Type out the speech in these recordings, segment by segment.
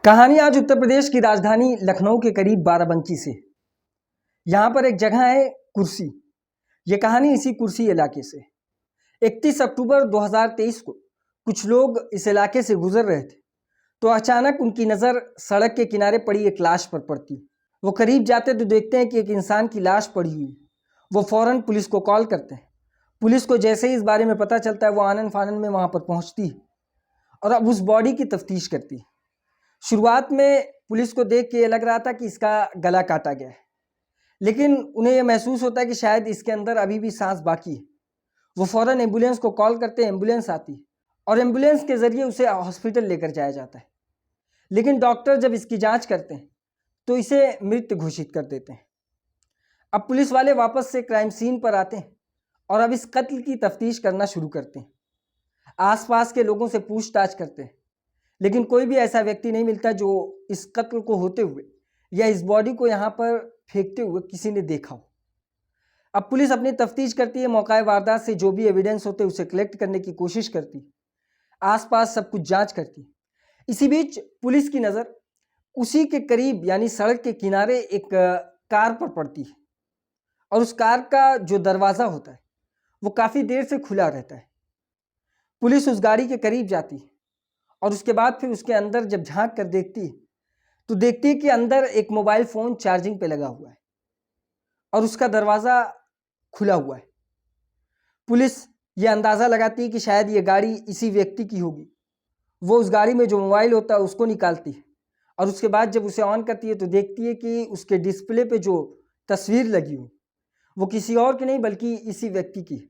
कहानी आज उत्तर प्रदेश की राजधानी लखनऊ के करीब बाराबंकी से। यहाँ पर एक जगह है कुर्सी। ये कहानी इसी कुर्सी इलाके से। 31 अक्टूबर 2023 को कुछ लोग इस इलाके से गुजर रहे थे तो अचानक उनकी नज़र सड़क के किनारे पड़ी एक लाश पर पड़ती। वो करीब जाते तो देखते हैं कि एक इंसान की लाश पड़ी हुई। वो फौरन पुलिस को कॉल करते हैं। पुलिस को जैसे ही इस बारे में पता चलता है वो आनन फानन में वहाँ पर पहुँचती है और अब उस बॉडी की तफ्तीश करती है। शुरुआत में पुलिस को देख के ये लग रहा था कि इसका गला काटा गया है, लेकिन उन्हें यह महसूस होता है कि शायद इसके अंदर अभी भी सांस बाकी है। वो फौरन एम्बुलेंस को कॉल करते हैं, एम्बुलेंस आती है और एम्बुलेंस के ज़रिए उसे हॉस्पिटल लेकर जाया जाता है। लेकिन डॉक्टर जब इसकी जांच करते हैं तो इसे मृत घोषित कर देते हैं। अब पुलिस वाले वापस से क्राइम सीन पर आते हैं और अब इस कत्ल की तफ्तीश करना शुरू करते हैं। आसपास के लोगों से पूछताछ करते हैं, लेकिन कोई भी ऐसा व्यक्ति नहीं मिलता जो इस कत्ल को होते हुए या इस बॉडी को यहाँ पर फेंकते हुए किसी ने देखा हो। अब पुलिस अपनी तफ्तीश करती है, मौका वारदात से जो भी एविडेंस होते उसे कलेक्ट करने की कोशिश करती, आसपास सब कुछ जांच करती। इसी बीच पुलिस की नज़र उसी के करीब यानी सड़क के किनारे एक कार पर पड़ती है और उस कार का जो दरवाज़ा होता है वो काफ़ी देर से खुला रहता है। पुलिस उस गाड़ी के करीब जाती है और उसके बाद फिर उसके अंदर जब झांक कर देखती है तो देखती है कि अंदर एक मोबाइल फ़ोन चार्जिंग पे लगा हुआ है और उसका दरवाज़ा खुला हुआ है। पुलिस ये अंदाज़ा लगाती है कि शायद ये गाड़ी इसी व्यक्ति की होगी। वो उस गाड़ी में जो मोबाइल होता है उसको निकालती है और उसके बाद जब उसे ऑन करती है तो देखती है कि उसके डिस्प्ले पे जो तस्वीर लगी हुई वो किसी और की नहीं बल्कि इसी व्यक्ति की है।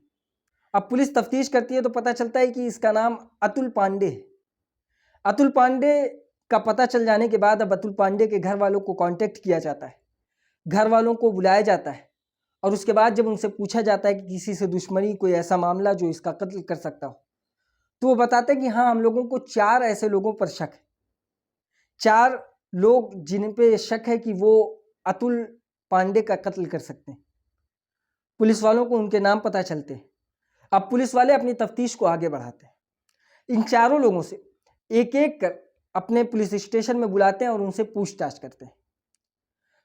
अब पुलिस तफ्तीश करती है तो पता चलता है कि इसका नाम अतुल पांडे है। अतुल पांडे का पता चल जाने के बाद अब अतुल पांडे के घर वालों को कांटेक्ट किया जाता है, घर वालों को बुलाया जाता है और उसके बाद जब उनसे पूछा जाता है कि किसी से दुश्मनी, कोई ऐसा मामला जो इसका कत्ल कर सकता हो, तो वो बताते हैं कि हाँ, हम लोगों को 4 ऐसे लोगों पर शक है, 4 लोग जिन पे शक है कि वो अतुल पांडे का कत्ल कर सकते हैं। पुलिस वालों को उनके नाम पता चलते हैं। अब पुलिस वाले अपनी तफ्तीश को आगे बढ़ाते हैं। इन चारों लोगों से एक एक कर अपने पुलिस स्टेशन में बुलाते हैं और उनसे पूछताछ करते हैं।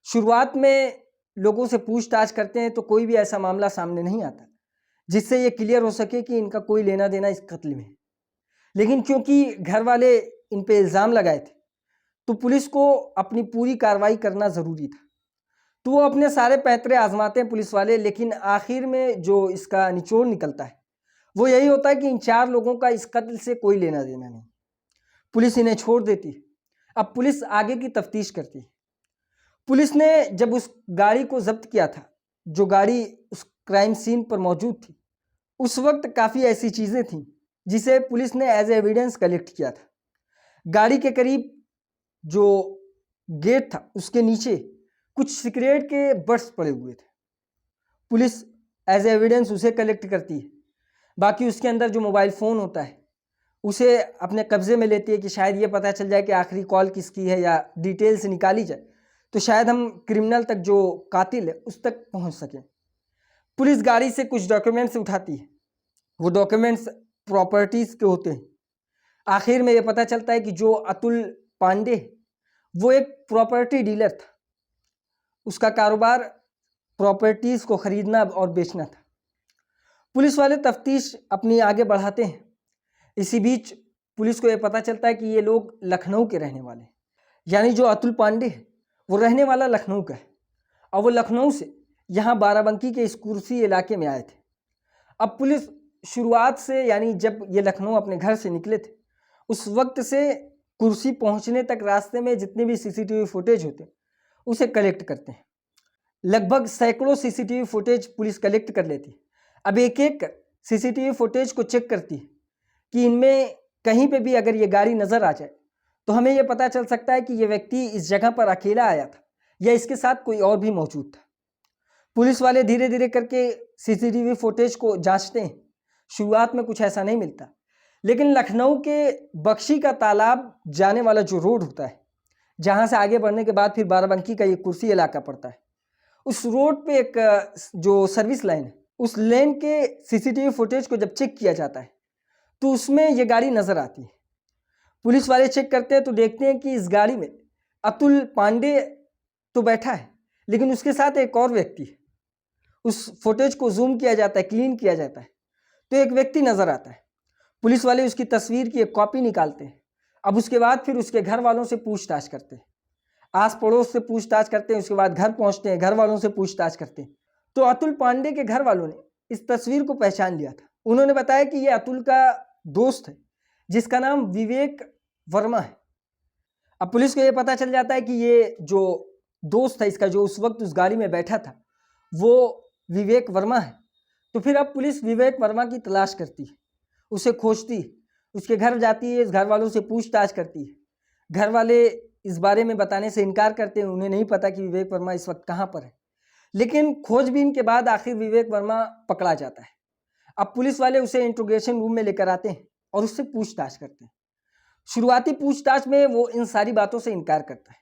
शुरुआत में लोगों से पूछताछ करते हैं तो कोई भी ऐसा मामला सामने नहीं आता जिससे ये क्लियर हो सके कि इनका कोई लेना देना इस कत्ल में। लेकिन क्योंकि घर वाले इन पे इल्ज़ाम लगाए थे तो पुलिस को अपनी पूरी कार्रवाई करना ज़रूरी था। तो वो अपने सारे पैंतरे आजमाते हैं पुलिस वाले, लेकिन आखिर में जो इसका निचोड़ निकलता है वो यही होता है कि इन 4 लोगों का इस कत्ल से कोई लेना देना नहीं। पुलिस इन्हें छोड़ देती है। अब पुलिस आगे की तफ्तीश करती है। पुलिस ने जब उस गाड़ी को जब्त किया था, जो गाड़ी उस क्राइम सीन पर मौजूद थी, उस वक्त काफ़ी ऐसी चीज़ें थीं जिसे पुलिस ने एज एविडेंस कलेक्ट किया था। गाड़ी के करीब जो गेट था उसके नीचे कुछ सिगरेट के बट्स पड़े हुए थे। पुलिस एज एविडेंस उसे कलेक्ट करती है। बाकी उसके अंदर जो मोबाइल फ़ोन होता है उसे अपने कब्ज़े में लेती है कि शायद ये पता चल जाए कि आखिरी कॉल किसकी है या डिटेल्स निकाली जाए तो शायद हम क्रिमिनल तक, जो कातिल है, उस तक पहुंच सकें। पुलिस गाड़ी से कुछ डॉक्यूमेंट्स उठाती है। वो डॉक्यूमेंट्स प्रॉपर्टीज़ के होते हैं। आखिर में ये पता चलता है कि जो अतुल पांडे वो एक प्रॉपर्टी डीलर था। उसका कारोबार प्रॉपर्टीज़ को ख़रीदना और बेचना था। पुलिस वाले तफ्तीश अपनी आगे बढ़ाते हैं। इसी बीच पुलिस को यह पता चलता है कि ये लोग लखनऊ के रहने वाले हैं, यानी जो अतुल पांडे है वो रहने वाला लखनऊ का है और वो लखनऊ से यहाँ बाराबंकी के इस कुर्सी इलाके में आए थे। अब पुलिस शुरुआत से, यानी जब ये लखनऊ अपने घर से निकले थे उस वक्त से कुर्सी पहुँचने तक रास्ते में जितने भी सीसीटीवी फुटेज होते उसे कलेक्ट करते हैं। लगभग सैकड़ों सीसीटीवी फुटेज पुलिस कलेक्ट कर लेती है। अब एक एक कर सीसीटीवी फुटेज को चेक करती है कि इनमें कहीं पे भी अगर ये गाड़ी नज़र आ जाए तो हमें ये पता चल सकता है कि ये व्यक्ति इस जगह पर अकेला आया था या इसके साथ कोई और भी मौजूद था। पुलिस वाले धीरे धीरे करके सीसीटीवी फुटेज को जांचते हैं। शुरुआत में कुछ ऐसा नहीं मिलता, लेकिन लखनऊ के बख्शी का तालाब जाने वाला जो रोड होता है, जहाँ से आगे बढ़ने के बाद फिर बाराबंकी का ये कुर्सी इलाका पड़ता है, उस रोड पे एक जो सर्विस लाइन है, उस लेन के सीसीटीवी फुटेज को जब चेक किया जाता है तो उसमें ये गाड़ी नज़र आती है। पुलिस वाले चेक करते हैं तो देखते हैं कि इस गाड़ी में अतुल पांडे तो बैठा है, लेकिन उसके साथ एक और व्यक्ति है। उस फुटेज को जूम किया जाता है, क्लीन किया जाता है, तो एक व्यक्ति नजर आता है। पुलिस वाले उसकी तस्वीर की एक कॉपी निकालते हैं। अब उसके बाद फिर उसके घर वालों से पूछताछ करते हैं, आस पड़ोस से पूछताछ करते हैं, उसके बाद घर पहुंचते हैं, घर वालों से पूछताछ करते हैं। तो अतुल पांडे के घर वालों ने इस तस्वीर को पहचान लिया था। उन्होंने बताया कि ये अतुल का दोस्त है जिसका नाम विवेक वर्मा है। अब पुलिस को ये पता चल जाता है कि ये जो दोस्त है इसका, जो उस वक्त उस गाड़ी में बैठा था, वो विवेक वर्मा है। तो फिर अब पुलिस विवेक वर्मा की तलाश करती है, उसे खोजती है, उसके घर जाती है, इस घर वालों से पूछताछ करती है। घर वाले इस बारे में बताने से इनकार करते हैं, उन्हें नहीं पता कि विवेक वर्मा इस वक्त कहाँ पर है। लेकिन खोजबीन के बाद आखिर विवेक वर्मा पकड़ा जाता है। अब पुलिस वाले उसे इंट्रोगेशन रूम में लेकर आते हैं और उससे पूछताछ करते हैं। शुरुआती पूछताछ में वो इन सारी बातों से इनकार करता है।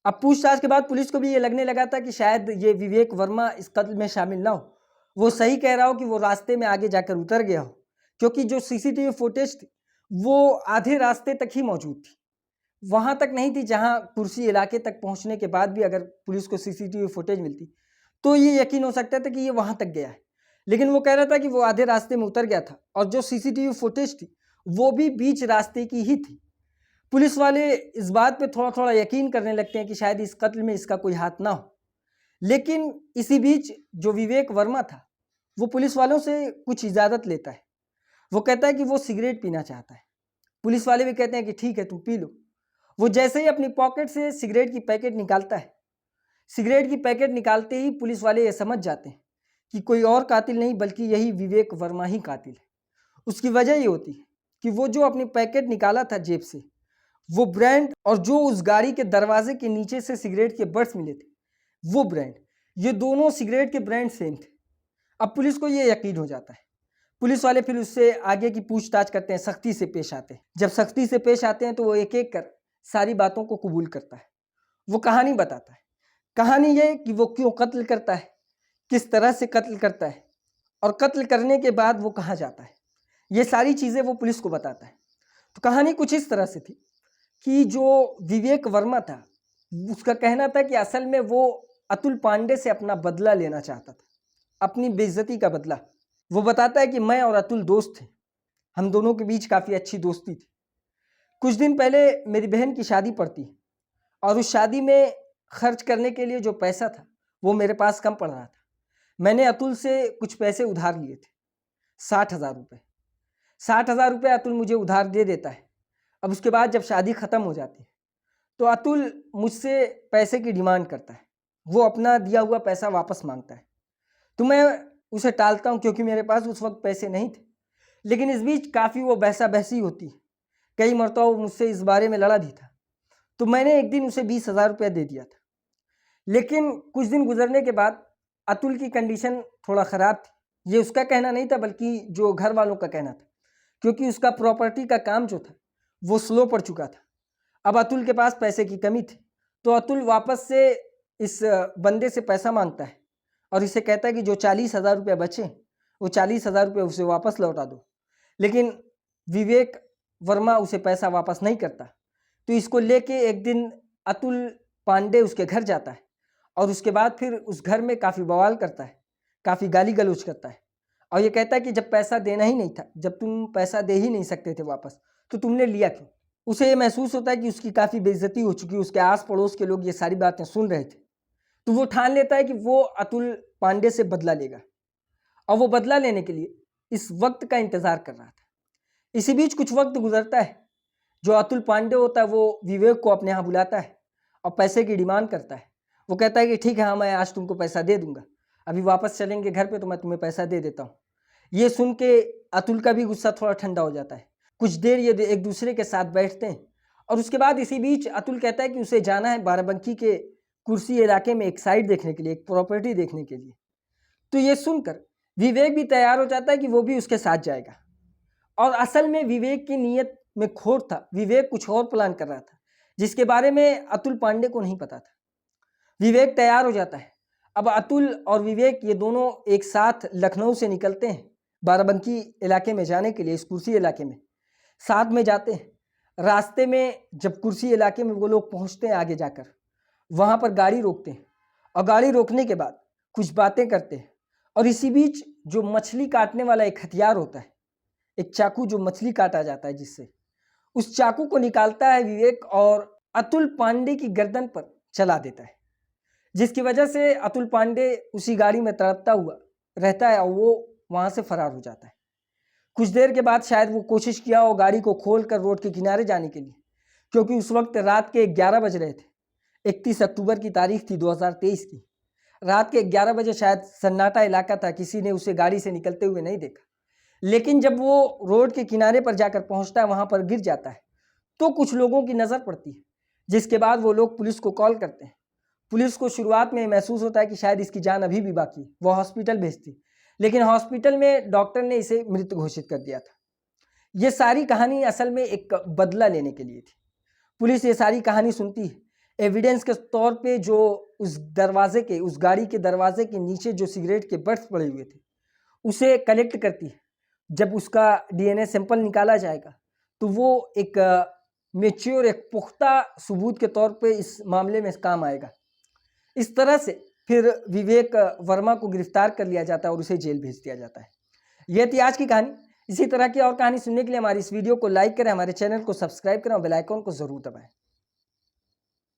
अब पूछताछ के बाद पुलिस को भी ये लगने लगा था कि शायद ये विवेक वर्मा इस कत्ल में शामिल ना हो। वो सही कह रहा हो कि वो रास्ते में आगे जाकर उतर गया हो, क्योंकि जो सीसीटीवी फुटेज थी वो आधे रास्ते तक ही मौजूद थी, वहां तक नहीं थी जहां कुर्सी इलाके तक पहुंचने के बाद भी अगर पुलिस को सीसीटीवी फुटेज मिलती तो ये यकीन हो सकता था कि ये वहां तक गया है। लेकिन वो कह रहा था कि वो आधे रास्ते में उतर गया था, और जो सीसीटीवी फुटेज थी वो भी बीच रास्ते की ही थी। पुलिस वाले इस बात पे थोड़ा थोड़ा यकीन करने लगते हैं कि शायद इस कत्ल में इसका कोई हाथ ना हो। लेकिन इसी बीच जो विवेक वर्मा था वो पुलिस वालों से कुछ इजाज़त लेता है। वो कहता है कि वो सिगरेट पीना चाहता है। पुलिस वाले भी कहते हैं कि ठीक है, तुम पी लो। वो जैसे ही अपनी पॉकेट से सिगरेट की पैकेट निकालता है, सिगरेट की पैकेट निकालते ही पुलिस वाले ये समझ जाते हैं कि कोई और कातिल नहीं बल्कि यही विवेक वर्मा ही कातिल है। उसकी वजह ये होती है कि वो जो अपनी पैकेट निकाला था जेब से, वो ब्रांड, और जो उस गाड़ी के दरवाजे के नीचे से सिगरेट के बट्स मिले थे वो ब्रांड, ये दोनों सिगरेट के ब्रांड सेम थे। अब पुलिस को ये यकीन हो जाता है। पुलिस वाले फिर उससे आगे की पूछताछ करते हैं, सख्ती से पेश आते हैं। जब सख्ती से पेश आते हैं तो वो एक एक कर सारी बातों को कबूल करता है। वो कहानी बताता है। कहानी ये कि वो क्यों कत्ल करता है, किस तरह से कत्ल करता है, और कत्ल करने के बाद वो कहाँ जाता है, ये सारी चीज़ें वो पुलिस को बताता है। तो कहानी कुछ इस तरह से थी कि जो विवेक वर्मा था उसका कहना था कि असल में वो अतुल पांडे से अपना बदला लेना चाहता था, अपनी बेइज्जती का बदला। वो बताता है कि मैं और अतुल दोस्त थे, हम दोनों के बीच काफ़ी अच्छी दोस्ती थी। कुछ दिन पहले मेरी बहन की शादी पड़ती और उस शादी में खर्च करने के लिए जो पैसा था वो मेरे पास कम पड़ रहा था। मैंने अतुल से कुछ पैसे उधार लिए थे, 60,000 रुपये। 60,000 रुपये अतुल मुझे उधार दे देता है। अब उसके बाद जब शादी ख़त्म हो जाती है तो अतुल मुझसे पैसे की डिमांड करता है, वो अपना दिया हुआ पैसा वापस मांगता है। तो मैं उसे टालता हूँ क्योंकि मेरे पास उस वक्त पैसे नहीं थे। लेकिन इस बीच काफ़ी वो बहसा बहसी होती है, कई मरतबा वो मुझसे इस बारे में लड़ा भी था। तो मैंने एक दिन उसे 20,000 रुपया दे दिया था। लेकिन कुछ दिन गुजरने के बाद अतुल की कंडीशन थोड़ा ख़राब थी। ये उसका कहना नहीं था बल्कि जो घर वालों का कहना था, क्योंकि उसका प्रॉपर्टी का काम जो था वो स्लो पड़ चुका था। अब अतुल के पास पैसे की कमी थी, तो अतुल वापस से इस बंदे से पैसा मांगता है और इसे कहता है कि जो 40,000 रुपये बचे वो 40,000 रुपये उसे वापस लौटा दो। लेकिन विवेक वर्मा उसे पैसा वापस नहीं करता। तो इसको लेके एक दिन अतुल पांडे उसके घर जाता है और उसके बाद फिर उस घर में काफ़ी बवाल करता है, काफ़ी गाली गलौज करता है, और ये कहता है कि जब पैसा देना ही नहीं था, जब तुम पैसा दे ही नहीं सकते थे वापस, तो तुमने लिया क्यों। उसे ये महसूस होता है कि उसकी काफ़ी बेइज्जती हो चुकी है, उसके आस पड़ोस के लोग ये सारी बातें सुन रहे थे। तो वो ठान लेता है कि वो अतुल पांडे से बदला लेगा, और वो बदला लेने के लिए इस वक्त का इंतज़ार कर रहा था। इसी बीच कुछ वक्त गुजरता है। जो अतुल पांडे होता है वो विवेक को अपने यहाँ बुलाता है और पैसे की डिमांड करता है। वो कहता है कि ठीक है, हाँ मैं आज तुमको पैसा दे दूंगा, अभी वापस चलेंगे घर पे तो मैं तुम्हें पैसा दे देता हूँ। ये सुन के अतुल का भी गुस्सा थोड़ा ठंडा हो जाता है। कुछ देर ये एक दूसरे के साथ बैठते हैं, और उसके बाद इसी बीच अतुल कहता है कि उसे जाना है बाराबंकी के कुर्सी इलाके में एक साइट देखने के लिए, एक प्रॉपर्टी देखने के लिए। तो ये सुनकर विवेक भी तैयार हो जाता है कि वो भी उसके साथ जाएगा। और असल में विवेक की नीयत में खोट था, विवेक कुछ और प्लान कर रहा था जिसके बारे में अतुल पांडे को नहीं पता था। विवेक तैयार हो जाता है। अब अतुल और विवेक ये दोनों एक साथ लखनऊ से निकलते हैं बाराबंकी इलाके में जाने के लिए, इस कुर्सी इलाके में साथ में जाते हैं। रास्ते में जब कुर्सी इलाके में वो लोग पहुंचते हैं, आगे जाकर वहां पर गाड़ी रोकते हैं और गाड़ी रोकने के बाद कुछ बातें करते हैं। और इसी बीच जो मछली काटने वाला एक हथियार होता है, एक चाकू जो मछली काटा जाता है जिससे, उस चाकू को निकालता है विवेक और अतुल पांडे की गर्दन पर चला देता है, जिसकी वजह से अतुल पांडे उसी गाड़ी में तड़पता हुआ रहता है और वो वहां से फरार हो जाता है। कुछ देर के बाद शायद वो कोशिश किया और गाड़ी को खोलकर रोड के किनारे जाने के लिए, क्योंकि उस वक्त रात के 11 बज रहे थे। 31 अक्टूबर की तारीख थी 2023 की। रात के 11 बजे शायद सन्नाटा इलाका था, किसी ने उसे गाड़ी से निकलते हुए नहीं देखा। लेकिन जब वो रोड के किनारे पर जाकर पहुंचता है, वहां पर गिर जाता है, तो कुछ लोगों की नज़र पड़ती है, जिसके बाद वो लोग पुलिस को कॉल करते हैं। पुलिस को शुरुआत में महसूस होता है कि शायद इसकी जान अभी भी बाकी है, वो हॉस्पिटल भेजती, लेकिन हॉस्पिटल में डॉक्टर ने इसे मृत घोषित कर दिया था। ये सारी कहानी असल में एक बदला लेने के लिए थी। पुलिस ये सारी कहानी सुनती है, एविडेंस के तौर पे जो उस गाड़ी के दरवाजे के नीचे जो सिगरेट के बट्स पड़े हुए थे उसे कलेक्ट करती है। जब उसका डीएनए सैंपल निकाला जाएगा तो वो एक मेच्योर, एक पुख्ता सबूत के तौर पे इस मामले में काम आएगा। इस तरह से फिर विवेक वर्मा को गिरफ्तार कर लिया जाता है और उसे जेल भेज दिया जाता है। यह थी आज की कहानी। इसी तरह की और कहानी सुनने के लिए हमारी इस वीडियो को लाइक करें, हमारे चैनल को सब्सक्राइब करें और बेल आइकॉन को जरूर दबाएं।